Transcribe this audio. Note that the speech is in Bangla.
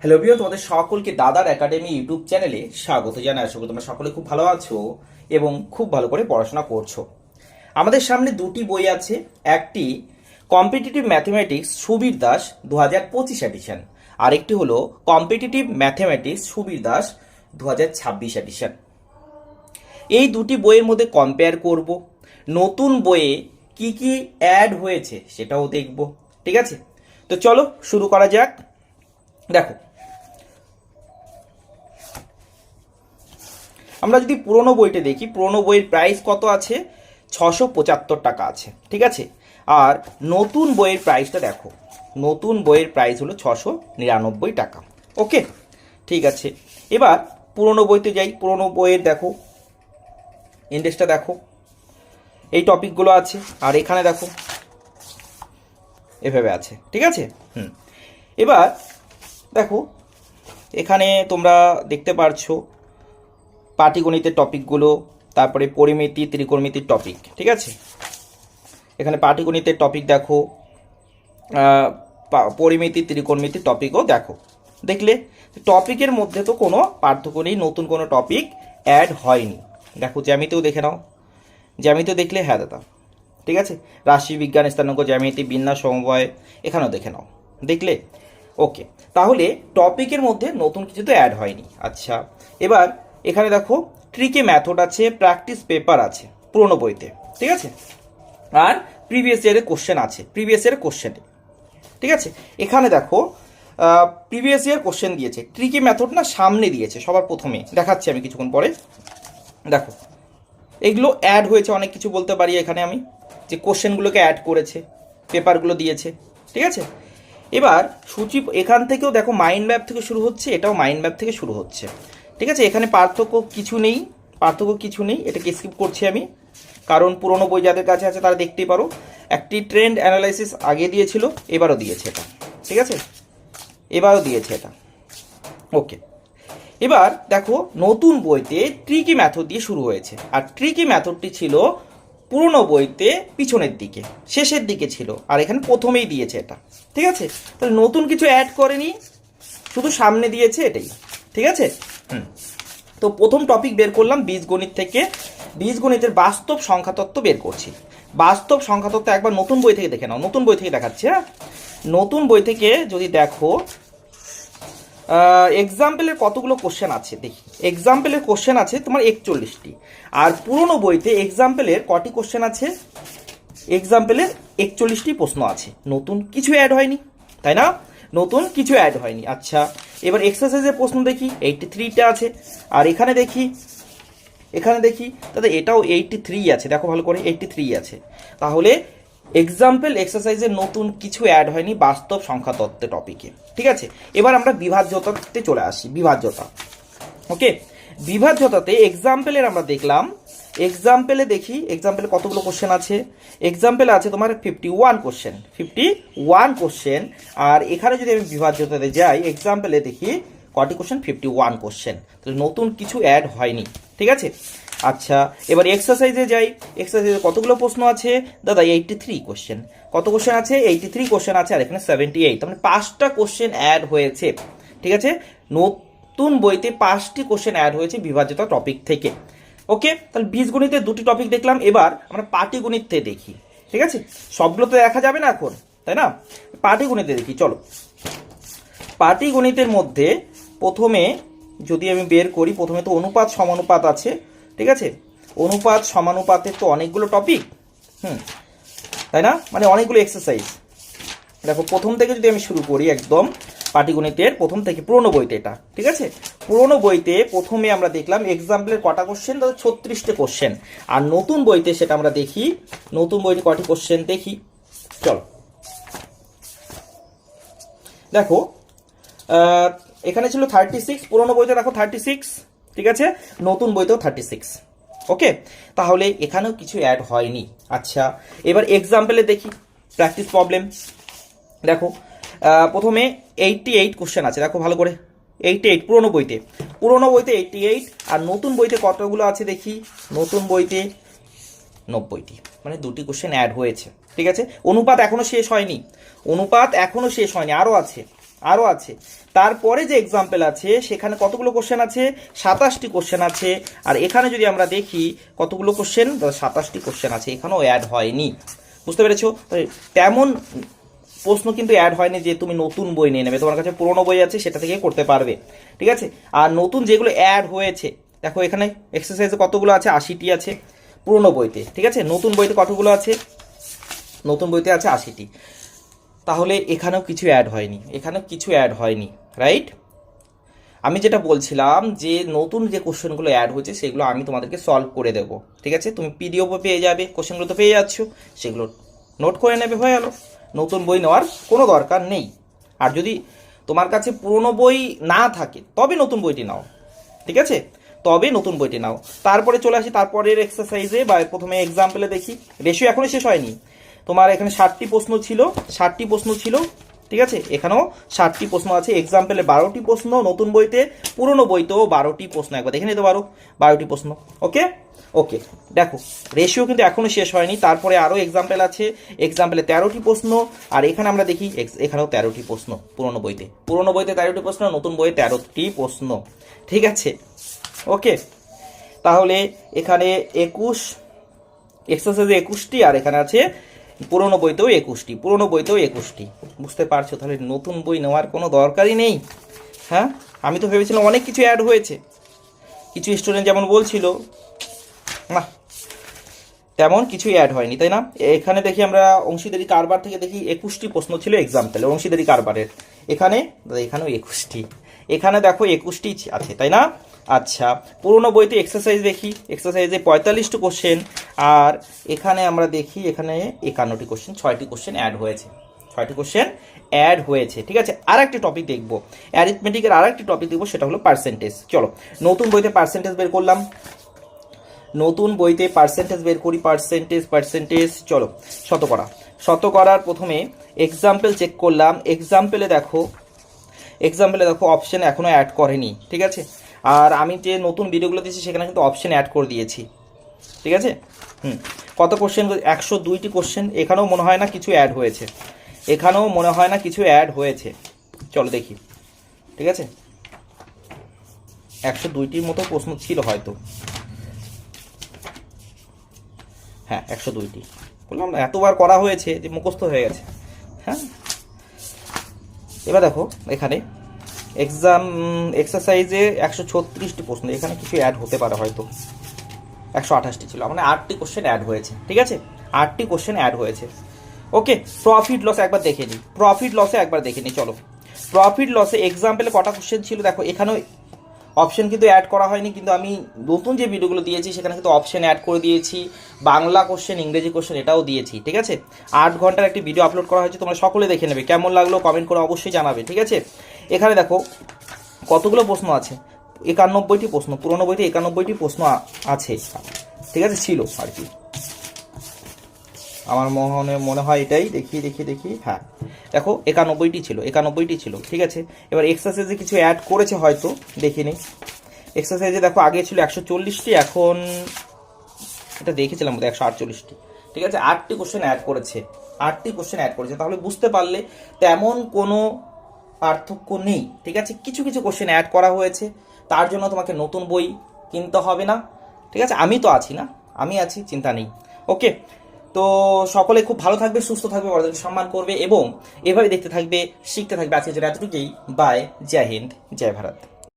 হ্যালো প্রিয়, তোমাদের সকলকে দাদার একাডেমি ইউটিউব চ্যানেলে স্বাগত জানাই। আশা করি তোমরা সকলে খুব ভালো আছো এবং খুব ভালো করে পড়াশোনা করছো। আমাদের সামনে দুটি বই আছে। একটি competitive mathematics Subir Das 2025 edition, আরেকটি হলো competitive mathematics Subir Das 2026 edition. এই দুটি বইয়ের মধ্যে কম্পেয়ার করব, নতুন বইয়ে কি কি অ্যাড হয়েছে সেটাও দেখব। ঠিক আছে, তো চলো শুরু করা যাক। দেখো, আমরা যদি পুরনো বইটা দেখি, পুরনো বইয়ের প্রাইস কত আছে? 675 টাকা আছে। ঠিক আছে, আর নতুন বইয়ের প্রাইসটা দেখো, নতুন বইয়ের প্রাইস হলো 699 টাকা। ওকে, ঠিক আছে। এবার পুরনো বইতে যাই। পুরনো বইয়ের দেখো ইন্ডেক্সটা দেখো, এই টপিকগুলো আছে, আর এখানে দেখো এভাবে আছে। ঠিক আছে, এবার দেখো, এখানে তোমরা দেখতে পারছো পাটিগণিতের টপিকগুলো, তারপরে পরিমিতি ত্রিকোণমিতির টপিক। ঠিক আছে, এখানে পাটিগণিতের টপিক দেখো, পরিমিতি ত্রিকোণমিতির টপিকও দেখো। দেখলে টপিকের মধ্যে তো কোনো পার্থক্য নেই, নতুন কোনো টপিক অ্যাড হয়নি। দেখো জ্যামিতিও দেখে নাও, জ্যামিতিও দেখলে হ্যাঁ দাদা। ঠিক আছে, রাশি বিজ্ঞান স্থানাঙ্ক জ্যামিতি বিন্যাস সমবায় এখানেও দেখে নাও। দেখলে ওকে, তাহলে টপিকের মধ্যে নতুন কিছু তো অ্যাড হয়নি। আচ্ছা, এবার এখানে দেখো ট্রিকে মেথড আছে, প্র্যাকটিস পেপার আছে পুরনো বইতে। ঠিক আছে, আর প্রিভিয়াস ইয়ারের কোশ্চেন আছে, প্রিভিয়াস ইয়ারের কোশ্চেনে। ঠিক আছে, এখানে দেখো প্রিভিয়াস ইয়ার কোশ্চেন দিয়েছে, ট্রিকে মেথড না সামনে দিয়েছে সবার প্রথমে, দেখাচ্ছি আমি কিছুক্ষণ পরে। দেখো এগুলো অ্যাড হয়েছে, অনেক কিছু বলতে পারি এখানে আমি, যে কোশ্চেনগুলোকে অ্যাড করেছে, পেপারগুলো দিয়েছে। ঠিক আছে, এবার সূচি এখান থেকেও দেখো মাইন্ড ম্যাপ থেকে শুরু হচ্ছে, এটাও মাইন্ড ম্যাপ থেকে শুরু হচ্ছে। ঠিক আছে, এখানে পার্থক্য কিছু নেই, পার্থক্য কিছু নেই, এটাকে স্কিপ করছি আমি, কারণ পুরোনো বই যাদের কাছে আছে তারা দেখতেই পারো। একটি ট্রেন্ড অ্যানালাইসিস আগে দিয়েছিল, এবারও দিয়েছে এটা। ঠিক আছে, এবারও দিয়েছে এটা। ওকে, এবার দেখো নতুন বইতে ট্রিকি মেথড দিয়ে শুরু হয়েছে, আর ট্রিকি মেথডটি ছিল পুরনো বইতে পিছনের দিকে, শেষের দিকে ছিল, আর এখানে প্রথমেই দিয়েছে এটা। ঠিক আছে, তাহলে নতুন কিছু অ্যাড করেনি, শুধু সামনে দিয়েছে এটাই। ঠিক আছে, তো প্রথম টপিক বের করলাম বীজগণিত থেকে। বীজগণিতের বাস্তব সংখ্যাতত্ত্ব বের করছি। বাস্তব সংখ্যাতত্ত্ব একবার নতুন বই থেকে দেখে নাও, নতুন বই থেকে দেখাচ্ছি। হ্যাঁ, নতুন বই থেকে যদি দেখো এক্সাম্পলের কতগুলো কোশ্চেন আছে দেখি। এক্সাম্পলের কোশ্চেন আছে তোমার 41টি, আর পুরনো বইতে এক্সাম্পলের কটি কোশ্চেন আছে? এক্সাম্পলের 41টি প্রশ্ন আছে। নতুন কিছু অ্যাড হয়নি, তাই না? নতুন কিছু অ্যাড হয়নি। আচ্ছা, এবার এক্সারসাইজের প্রশ্ন দেখি, 83টা আছে, আর এখানে দেখি, এখানে দেখি দাদা এটাও 83 আছে, দেখো ভালো করে 83 আছে। তাহলে এক্সাম্পল এক্সারসাইজের নতুন কিছু অ্যাড হয়নি বাস্তব সংখ্যা তত্ত্বের টপিকে। ঠিক আছে, এবার আমরা বিভাজ্যতাতে চলে আসি। বিভাজ্যতা, ওকে, বিভাজ্যতাতে এক্সাম্পলের আমরা দেখলাম, এক্সাম্পলে দেখি এক্সাম্পলে কতগুলো কোশ্চেন আছে। এক্সাম্পলে আছে তোমার 51 কোশ্চেন, 51 কোশ্চেন। আর এখানে যদি আমি বিভাজ্যতাতে যাই, এক্সাম্পলে দেখি কটি কোশ্চেন? 51 কোশ্চেন। তাহলে নতুন কিছু অ্যাড হয়নি। ঠিক আছে, আচ্ছা, এবার এক্সারসাইজে যাই। এক্সারসাইজে কতগুলো প্রশ্ন আছে দাদা? 83 কোশ্চেন। কত কোশ্চেন আছে? 83 কোশ্চেন আছে, আর এখানে 78, তার মানে 5টা কোশ্চেন অ্যাড হয়েছে। ঠিক আছে, নতুন বইতে 5টি কোশ্চেন অ্যাড হয়েছে বিভাজ্যতা টপিক থেকে। ওকে, তাহলে বীজগণিতের দুটি টপিক দেখলাম। এবার আমরা পাটিগণিতে দেখি। ঠিক আছে, সবগুলো তো দেখা যাবে না এখন, তাই না? পাটিগণিতে দেখি, চলো। পাটিগণিতের মধ্যে প্রথমে যদি আমি বের করি, প্রথমে তো অনুপাত সমানুপাত আছে। ঠিক আছে, অনুপাত সমানুপাতের তো অনেকগুলো টপিক, তাই না? মানে অনেকগুলো এক্সারসাইজ। দেখো প্রথম থেকে যদি আমি শুরু করি, একদম পাটিগণিতের প্রথম থেকে, পুরোনো বইতে এটা। ঠিক আছে, পুরোনো বইতে প্রথমে আমরা দেখলাম এক্সাম্পলের কটা কোশ্চেন? 36টে কোশ্চেন। আর নতুন বইতে সেটা আমরা দেখি, নতুন বইতে কটি কোশ্চেন দেখি, চলো। দেখো এখানে ছিল 36, পুরোনো বইতে দেখো 36। ঠিক আছে, নতুন বইতেও 36। ওকে, তাহলে এখানেও কিছু অ্যাড হয়নি। আচ্ছা, এবার এক্সাম্পলে দেখি প্র্যাকটিস প্রবলেম। দেখো প্রথমে 88 কোশ্চেন আছে, দেখো ভালো করে, 88 পুরোনো বইতে। পুরোনো বইতে 88, আর নতুন বইতে কতগুলো আছে দেখি? নতুন বইতে 90টি, মানে দুটি কোশ্চেন অ্যাড হয়েছে। ঠিক আছে, অনুপাত এখনো শেষ হয়নি, অনুপাত এখনো শেষ হয়নি, আরও আছে, আরও আছে। তারপরে যে এক্সাম্পল আছে সেখানে কতগুলো কোশ্চেন আছে, 27টি কোশ্চেন আছে। আর এখানে যদি আমরা দেখি কতগুলো কোশ্চেন, 27টি কোশ্চেন আছে, এখানেও অ্যাড হয়নি। বুঝতে পেরেছো? তেমন প্রশ্ন কিন্তু অ্যাড হয়নি যে তুমি নতুন বই নিয়ে নেবে, তোমার কাছে পুরোনো বই আছে সেটা থেকে করতে পারবে, ঠিক আছে। আর নতুন যেগুলো অ্যাড হয়েছে দেখো এখানে এক্সারসাইজে কতগুলো আছে, 80টি আছে পুরোনো বইতে, ঠিক আছে। নতুন বইতে কতগুলো আছে, নতুন বইতে আছে 80টি। তাহলে এখানেও কিছু অ্যাড হয়নি, এখানেও কিছু অ্যাড হয়নি, রাইট। আমি যেটা বলছিলাম যে নতুন যে কোশ্চেনগুলো অ্যাড হয়েছে সেগুলো আমি তোমাদেরকে সলভ করে দেবো, ঠিক আছে। তুমি পিডিএফও পেয়ে যাবে, কোশ্চেনগুলো তো পেয়ে যাচ্ছ, সেগুলো নোট করে নেবে, হয়ে গেল। নতুন বই নেওয়ার কোনো দরকার নেই। আর যদি তোমার কাছে পুরনো বই না থাকে তবে নতুন বইটি নাও, ঠিক আছে, তবে নতুন বইটি নাও। তারপরে চলে আসি তারপরের এক্সারসাইজে বা প্রথমে এক্সাম্পলে দেখি। রেশিও এখনো শেষ হয়নি। তোমার এখানে 60টি প্রশ্ন ছিল, 60টি প্রশ্ন ছিল, ঠিক আছে। এখানেও 60টি প্রশ্ন আছে। এক্সাম্পলে 12টি প্রশ্ন, নতুন বইতে, পুরনো বইতেও 12টি প্রশ্ন, একবার দেখে নিতে পারো 12টি প্রশ্ন। ওকে ওকে, দেখো রেশিও কিন্তু এখনো শেষ হয়নি। তারপরে আরও এক্সাম্পল আছে। এক্সাম্পলে 13টি প্রশ্ন। আর এখানে আমরা দেখি এখানেও 13টি প্রশ্ন পুরনো বইতে, পুরনো বইতে 13টি প্রশ্ন, নতুন বইয়ে 13টি প্রশ্ন, ঠিক আছে। ওকে, তাহলে এখানে 21 এক্সারসাইজে 21টি, আর এখানে আছে পুরনো বইতেও 21টি, পুরনো বইতেও 21টি। বুঝতে পারছো? তাহলে নতুন বই নেওয়ার কোনো দরকারই নেই। হ্যাঁ, আমি তো ভেবেছিলাম অনেক কিছু অ্যাড হয়েছে, কিছু স্টুডেন্ট যেমন বলছিল, না তেমন কিছুই অ্যাড হয়নি, তাই না। এখানে দেখি আমরা অংশীদারি কারবার থেকে দেখি 21টি প্রশ্ন ছিল এক্সাম্পলে অংশীদারি কারবারের। এখানে এখানেও 21টি, এখানে দেখো 21টি আছে, তাই না। আচ্ছা, পুরোনো বইতে এক্সারসাইজ দেখি, এক্সারসাইজে 45টি কোশ্চেন। আর এখানে আমরা দেখি এখানে 51টি কোশ্চেন, 6টি কোশ্চেন অ্যাড হয়েছে, 6টি কোশ্চেন অ্যাড হয়েছে, ঠিক আছে। আর একটি টপিক দেখবো, অ্যারিথমেটিকের আর একটি টপিক দেখবো, সেটা হলো পার্সেন্টেজ। চলো নতুন বইতে পার্সেন্টেজ বের করলাম, নতুন বইতে পার্সেন্টেজ বের করি, পার্সেন্টেজ চলো শতকরা। শতকরার প্রথমে এক্সাম্পল চেক করলাম। এক্সাম্পলে দেখো অপশন এখনো অ্যাড করেনি, ঠিক আছে। আর আমি যে নতুন ভিডিওগুলো দিয়েছি সেখানে কিন্তু অপশন অ্যাড করে দিয়েছি, ঠিক আছে। কত কোশ্চেন, 102টি কোশ্চেন। এখানেও মনে হয় না কিছু অ্যাড হয়েছে, এখানেও মনে হয় না কিছু অ্যাড হয়েছে। চলো দেখি, ঠিক আছে। 102টির মতো প্রশ্ন ছিল হয়তো, হ্যাঁ 102টি। বললাম না এতবার করা হয়েছে যে মুখস্থ হয়ে গেছে। হ্যাঁ, এবার দেখো এখানে এক্সারসাইজে 136টি প্রশ্ন, এখানে কিছু অ্যাড হতে পারে হয়তো। 128টি ছিল, মানে 8টি কোশ্চেন অ্যাড হয়েছে, ঠিক আছে, 8টি কোশ্চেন অ্যাড হয়েছে। ওকে, প্রফিট লস একবার দেখে নিই, প্রফিট লসে একবার দেখে নিই। চলো প্রফিট লসে এক্সাম্পলে কটা কোশ্চেন ছিল দেখো। এখানেও অপশন কিন্তু অ্যাড করা হয়নি, কিন্তু আমি নতুন যে ভিডিওগুলো দিয়েছি সেখানে কিন্তু অপশন অ্যাড করে দিয়েছি। বাংলা কোশ্চেন, ইংরেজি কোশ্চেন এটাও দিয়েছি, ঠিক আছে। 8 ঘন্টার একটি ভিডিও আপলোড করা হয়েছে, তোমরা সকলে দেখে নেবে। কেমন লাগলো কমেন্ট করে অবশ্যই জানাবে, ঠিক আছে। এখানে দেখো কতগুলো প্রশ্ন আছে, 91টি প্রশ্ন, পুরোনো বইতে 91টি প্রশ্ন আছে, ঠিক আছে, ছিল আর কি। আমার মনে হয় এটাই, দেখি হ্যাঁ দেখো 91টি ছিল, ঠিক আছে। এবার এক্সারসাইজে কিছু অ্যাড করেছে হয়তো, দেখে নিই। এক্সারসাইজে দেখো আগে ছিল 140টি, এখন এটা দেখেছিলাম বোধহয় 148টি, ঠিক আছে। 8টি কোশ্চেন অ্যাড করেছে, 8টি কোশ্চেন অ্যাড করেছে। তাহলে বুঝতে পারলে তেমন কোনো পার্থক্য নেই, ঠিক আছে। কিছু কিছু কোশ্চেন অ্যাড করা হয়েছে, তার জন্য তোমাকে নতুন বই কিনতে হবে না, ঠিক আছে। আমি তো আছি না, আমি আছি, চিন্তা নেই। ওকে, তো সকলে খুব ভালো থাকবে, সুস্থ থাকবে, বড়দেরকে সম্মান করবে এবং এভাবে দেখতে থাকবে, শিখতে থাকবে। আজকে যেটা এতটুকুই। বাই, জয় হিন্দ, জয় ভারত।